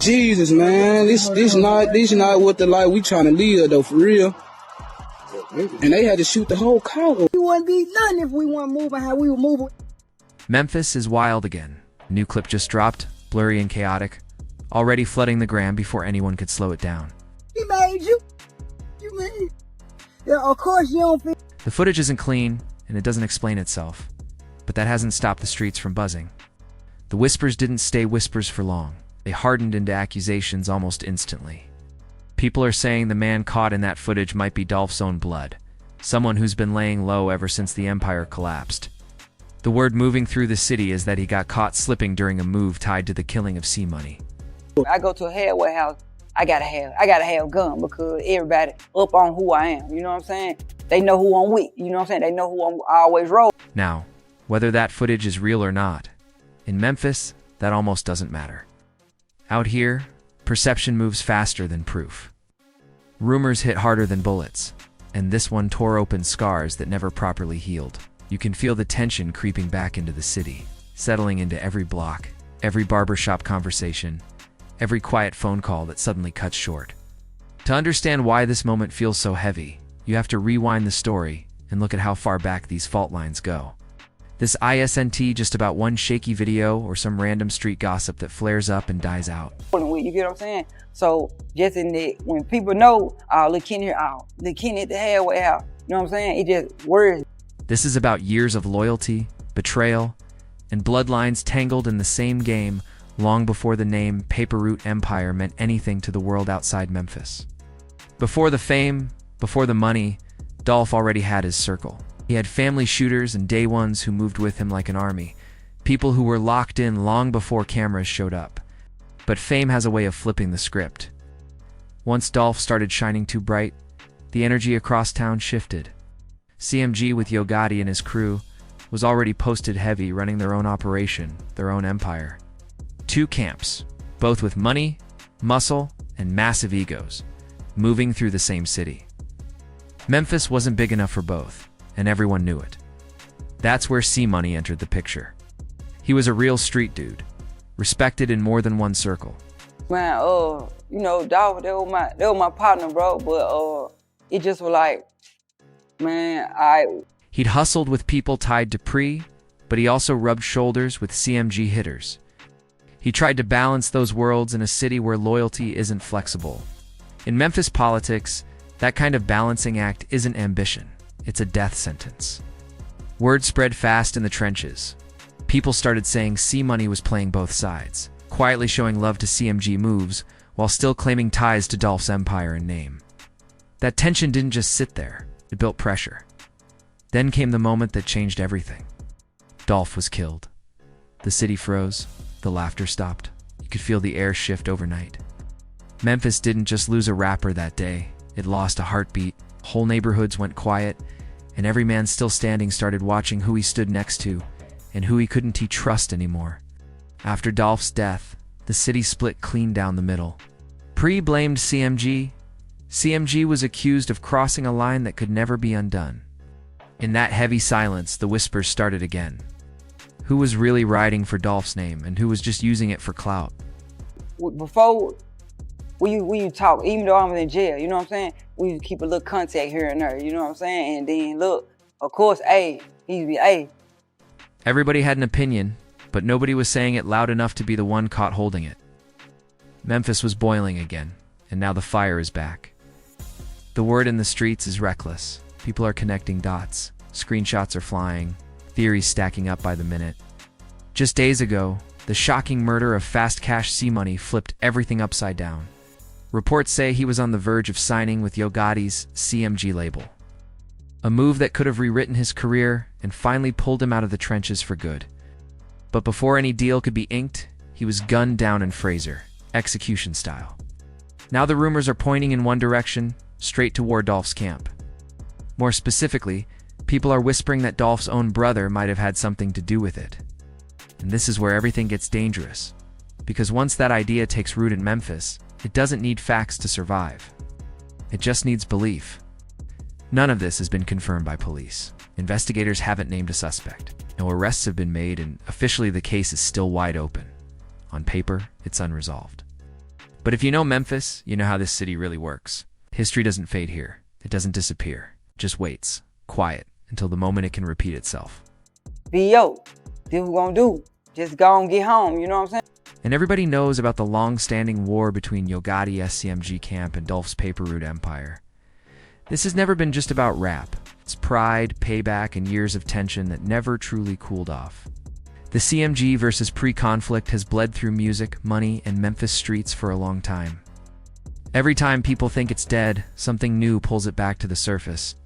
Jesus, man, this not what the life we trying to live though, for real. And they had to shoot the whole car. We wouldn't be nothing if we weren't moving how we were moving. Memphis is wild again. A new clip just dropped, blurry and chaotic, already flooding the gram before anyone could slow it down. He made you. You made. Yeah, of course you don't feel. The footage isn't clean, and it doesn't explain itself, but that hasn't stopped the streets from buzzing. The whispers didn't stay whispers for long. They hardened into accusations almost instantly. People are saying the man caught in that footage might be Dolph's own blood, someone who's been laying low ever since the empire collapsed. The word moving through the city is that he got caught slipping during a move tied to the killing of C-Money. I go to a halfway house, I gotta have gun because everybody up on who I am, you know what I'm saying? They know who I'm with, you know what I'm saying? They know who I'm always roll. Now, whether that footage is real or not, in Memphis, that almost doesn't matter. Out here, perception moves faster than proof. Rumors hit harder than bullets, and this one tore open scars that never properly healed. You can feel the tension creeping back into the city, settling into every block, every barbershop conversation, every quiet phone call that suddenly cuts short. To understand why this moment feels so heavy, you have to rewind the story and look at how far back these fault lines go. This isn't just about one shaky video or some random street gossip that flares up and dies out. You get what I'm saying? So just in the, when people know, Lil Kenny here, Lil Kenny at the halfway house, you know what I'm saying? It just worries. This is about years of loyalty, betrayal, and bloodlines tangled in the same game long before the name Paper Route Empire meant anything to the world outside Memphis. Before the fame, before the money, Dolph already had his circle. He had family shooters and day ones who moved with him like an army, people who were locked in long before cameras showed up. But fame has a way of flipping the script. Once Dolph started shining too bright, the energy across town shifted. CMG with Yo Gotti and his crew was already posted heavy, running their own operation, their own empire. Two camps, both with money, muscle, and massive egos, moving through the same city. Memphis wasn't big enough for both, and everyone knew it. That's where C-Money entered the picture. He was a real street dude, respected in more than one circle. Man, you know, Dolph, they were my partner, bro, but it just was like, man, He'd hustled with people tied to Pre, but he also rubbed shoulders with CMG hitters. He tried to balance those worlds in a city where loyalty isn't flexible. In Memphis politics, that kind of balancing act isn't ambition, it's a death sentence. Word spread fast in the trenches. People started saying C-Money was playing both sides, quietly showing love to CMG moves while still claiming ties to Dolph's empire and name. That tension didn't just sit there, it built pressure. Then came the moment that changed everything. Dolph was killed. The city froze, the laughter stopped. You could feel the air shift overnight. Memphis didn't just lose a rapper that day, it lost a heartbeat. Whole neighborhoods went quiet, and every man still standing started watching who he stood next to, and who he couldn't trust anymore. After Dolph's death, the city split clean down the middle. Pre blamed CMG. CMG was accused of crossing a line that could never be undone. In that heavy silence, the whispers started again. Who was really riding for Dolph's name, and who was just using it for clout? Before, we talk, even though I'm in jail, you know what I'm saying? We used to keep a little contact here and there, you know what I'm saying? And then look, of course, he used to be Everybody had an opinion, but nobody was saying it loud enough to be the one caught holding it. Memphis was boiling again, and now the fire is back. The word in the streets is reckless. People are connecting dots, screenshots are flying, theories stacking up by the minute. Just days ago, the shocking murder of Fast Cash C-Money flipped everything upside down. Reports say he was on the verge of signing with Yo Gotti's CMG label. A move that could have rewritten his career and finally pulled him out of the trenches for good. But before any deal could be inked, he was gunned down in Fraser, execution style. Now the rumors are pointing in one direction, straight toward Dolph's camp. More specifically, people are whispering that Dolph's own brother might have had something to do with it. And this is where everything gets dangerous, because once that idea takes root in Memphis, it doesn't need facts to survive. It just needs belief. None of this has been confirmed by police. Investigators haven't named a suspect. No arrests have been made, and officially the case is still wide open. On paper, it's unresolved. But if you know Memphis, you know how this city really works. History doesn't fade here. It doesn't disappear. It just waits, quiet, until the moment it can repeat itself. B.O., this what we gonna do. Just go and get home, you know what I'm saying? And everybody knows about the long-standing war between Yo Gotti SCMG camp and Dolph's Paper Route empire. This has never been just about rap. It's pride, payback, and years of tension that never truly cooled off. The CMG versus pre-conflict has bled through music, money, and Memphis streets for a long time. Every time people think it's dead, something new pulls it back to the surface.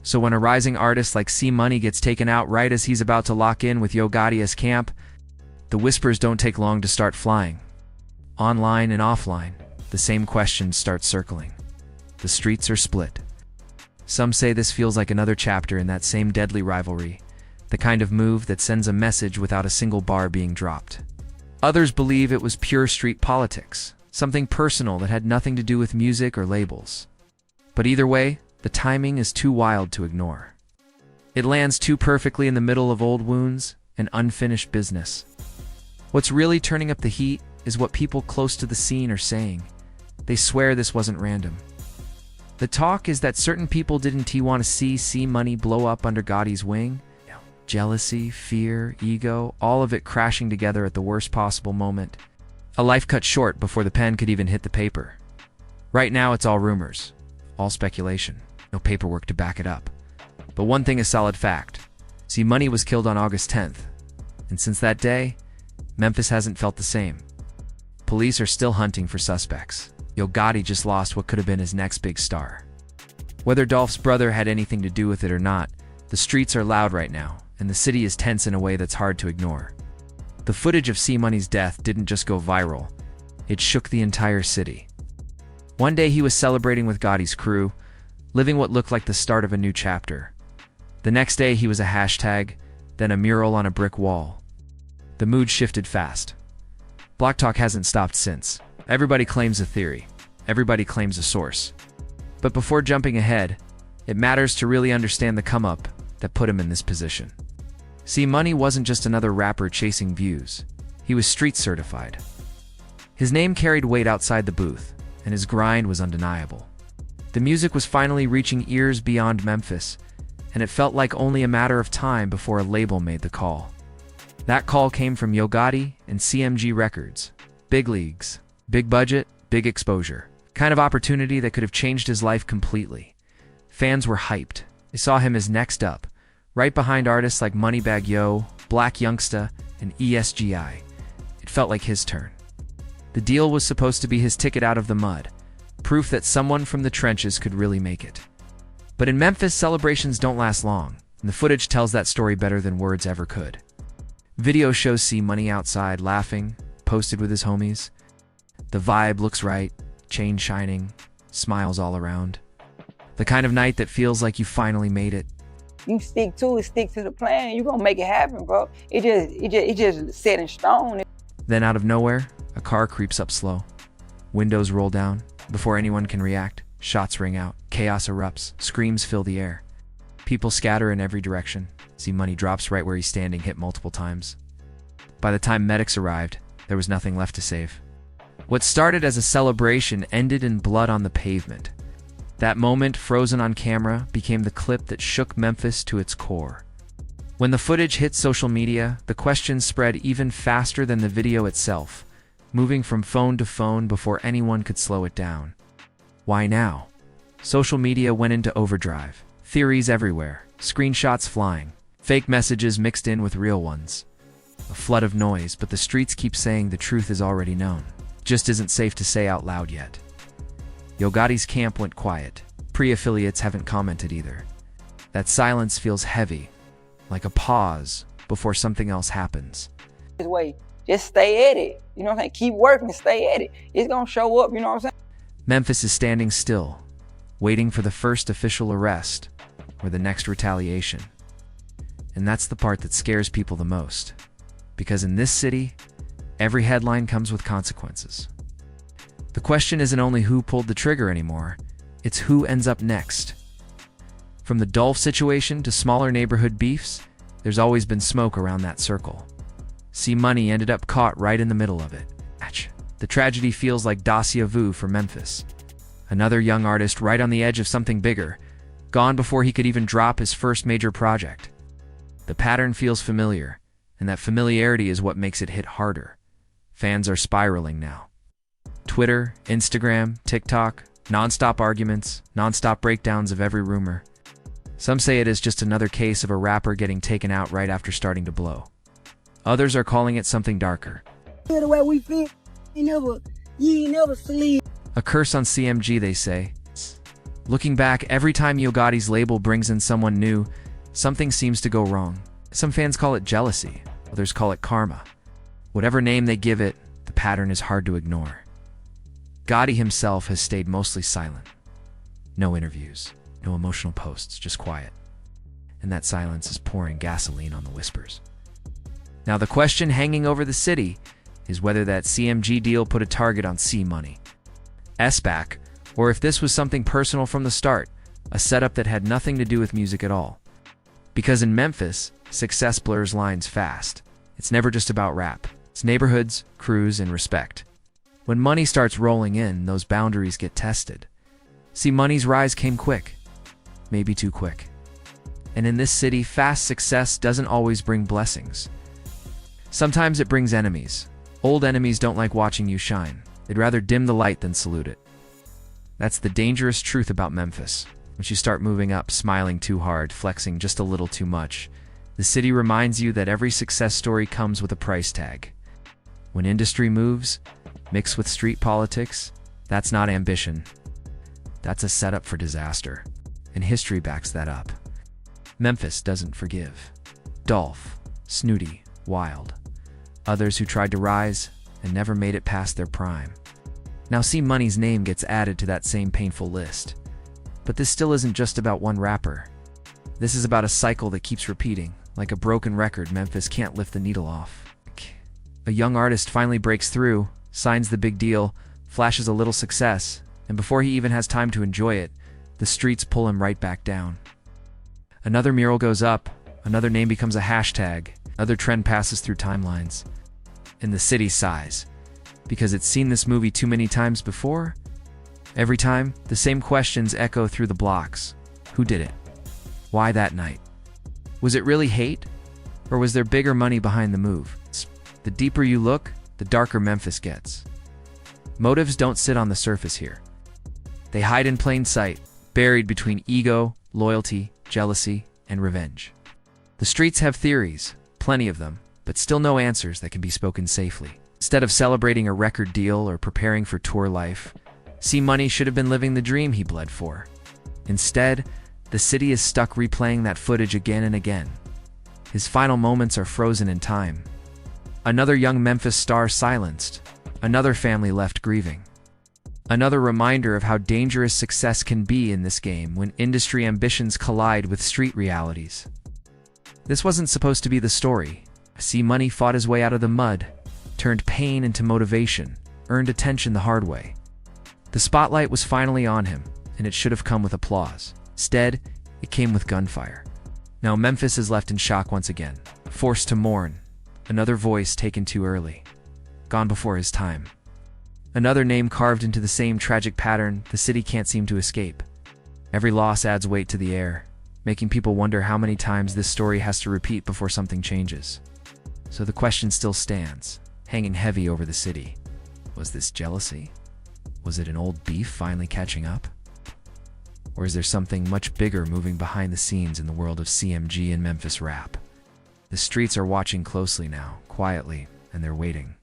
So when a rising artist like C Money gets taken out right as he's about to lock in with Yo Gotti's camp, the whispers don't take long to start flying. Online and offline, the same questions start circling. The streets are split. Some say this feels like another chapter in that same deadly rivalry, the kind of move that sends a message without a single bar being dropped. Others believe it was pure street politics, something personal that had nothing to do with music or labels. But either way, the timing is too wild to ignore. It lands too perfectly in the middle of old wounds and unfinished business. What's really turning up the heat is what people close to the scene are saying. They swear this wasn't random. The talk is that certain people didn't want to see C Money blow up under Gotti's wing. Jealousy, fear, ego, all of it crashing together at the worst possible moment. A life cut short before the pen could even hit the paper. Right now it's all rumors, all speculation, no paperwork to back it up. But one thing is solid fact. C Money was killed on August 10th. And since that day, Memphis hasn't felt the same. Police are still hunting for suspects. Yo Gotti just lost what could have been his next big star. Whether Dolph's brother had anything to do with it or not, the streets are loud right now, and the city is tense in a way that's hard to ignore. The footage of C Money's death didn't just go viral, it shook the entire city. One day he was celebrating with Gotti's crew, living what looked like the start of a new chapter. The next day he was a hashtag, then a mural on a brick wall. The mood shifted fast. Block talk hasn't stopped since. Everybody claims a theory. Everybody claims a source. But before jumping ahead, it matters to really understand the come-up that put him in this position. C Money wasn't just another rapper chasing views. He was street certified. His name carried weight outside the booth, and his grind was undeniable. The music was finally reaching ears beyond Memphis, and it felt like only a matter of time before a label made the call. That call came from Yo Gotti and CMG Records. Big leagues, big budget, big exposure. Kind of opportunity that could have changed his life completely. Fans were hyped. They saw him as next up, right behind artists like Moneybagg Yo, Black Youngsta, and ESGI. It felt like his turn. The deal was supposed to be his ticket out of the mud, proof that someone from the trenches could really make it. But in Memphis, celebrations don't last long, and the footage tells that story better than words ever could. Video shows C Money outside, laughing, posted with his homies. The vibe looks right, chain shining, smiles all around. The kind of night that feels like you finally made it. You stick to it, stick to the plan, you're gonna make it happen, bro. It just set in stone. Then out of nowhere, a car creeps up slow. Windows roll down. Before anyone can react, shots ring out. Chaos erupts. Screams fill the air. People scatter in every direction. C Money drops right where he's standing, hit multiple times. By the time medics arrived, there was nothing left to save. What started as a celebration ended in blood on the pavement. That moment, frozen on camera, became the clip that shook Memphis to its core. When the footage hit social media, the questions spread even faster than the video itself, moving from phone to phone before anyone could slow it down. Why now? Social media went into overdrive. Theories everywhere, screenshots flying, fake messages mixed in with real ones. A flood of noise, but the streets keep saying the truth is already known. Just isn't safe to say out loud yet. Yo Gotti's camp went quiet. Pre-affiliates haven't commented either. That silence feels heavy, like a pause before something else happens. This way, just stay at it. You know what I'm saying? Keep working, stay at it. It's gonna show up, you know what I'm saying? Memphis is standing still, waiting for the first official arrest or the next retaliation. And that's the part that scares people the most. Because in this city, every headline comes with consequences. The question isn't only who pulled the trigger anymore, it's who ends up next. From the Dolph situation to smaller neighborhood beefs, there's always been smoke around that circle. C Money ended up caught right in the middle of it. The tragedy feels like déjà vu for Memphis. Another young artist right on the edge of something bigger, gone before he could even drop his first major project. The pattern feels familiar, and that familiarity is what makes it hit harder. Fans are spiraling now. Twitter, Instagram, TikTok, non-stop arguments, non-stop breakdowns of every rumor. Some say it is just another case of a rapper getting taken out right after starting to blow. Others are calling it something darker. The way we feel, you ain't never sleep. A curse on CMG, they say. Looking back, every time Yo Gotti's label brings in someone new, something seems to go wrong. Some fans call it jealousy, others call it karma. Whatever name they give it, the pattern is hard to ignore. Gotti himself has stayed mostly silent. No interviews, no emotional posts, just quiet. And that silence is pouring gasoline on the whispers. Now the question hanging over the city is whether that CMG deal put a target on C Money, S-Back, or if this was something personal from the start, a setup that had nothing to do with music at all. Because in Memphis, success blurs lines fast. It's never just about rap. It's neighborhoods, crews, and respect. When money starts rolling in, those boundaries get tested. C Money's rise came quick. Maybe too quick. And in this city, fast success doesn't always bring blessings. Sometimes it brings enemies. Old enemies don't like watching you shine. They'd rather dim the light than salute it. That's the dangerous truth about Memphis. Once you start moving up, smiling too hard, flexing just a little too much, the city reminds you that every success story comes with a price tag. When industry moves, mixed with street politics, that's not ambition. That's a setup for disaster. And history backs that up. Memphis doesn't forgive. Dolph, Snooty, Wild. Others who tried to rise and never made it past their prime. Now C Money's name gets added to that same painful list. But this still isn't just about one rapper. This is about a cycle that keeps repeating. Like a broken record, Memphis can't lift the needle off. A young artist finally breaks through, signs the big deal, flashes a little success, and before he even has time to enjoy it, the streets pull him right back down. Another mural goes up, another name becomes a hashtag, another trend passes through timelines. And the city sighs, because it's seen this movie too many times before. Every time, the same questions echo through the blocks. Who did it? Why that night? Was it really hate? Or was there bigger money behind the move? The deeper you look, the darker Memphis gets. Motives don't sit on the surface here. They hide in plain sight, buried between ego, loyalty, jealousy, and revenge. The streets have theories, plenty of them, but still no answers that can be spoken safely. Instead of celebrating a record deal or preparing for tour life, C Money should have been living the dream he bled for. Instead, the city is stuck replaying that footage again and again. His final moments are frozen in time. Another young Memphis star silenced. Another family left grieving. Another reminder of how dangerous success can be in this game when industry ambitions collide with street realities. This wasn't supposed to be the story. C Money fought his way out of the mud, turned pain into motivation, earned attention the hard way. The spotlight was finally on him, and it should have come with applause. Instead, it came with gunfire. Now Memphis is left in shock once again, forced to mourn. Another voice taken too early, gone before his time. Another name carved into the same tragic pattern the city can't seem to escape. Every loss adds weight to the air, making people wonder how many times this story has to repeat before something changes. So the question still stands, hanging heavy over the city. Was this jealousy? Was it an old beef finally catching up? Or is there something much bigger moving behind the scenes in the world of CMG and Memphis rap? The streets are watching closely now, quietly, and they're waiting.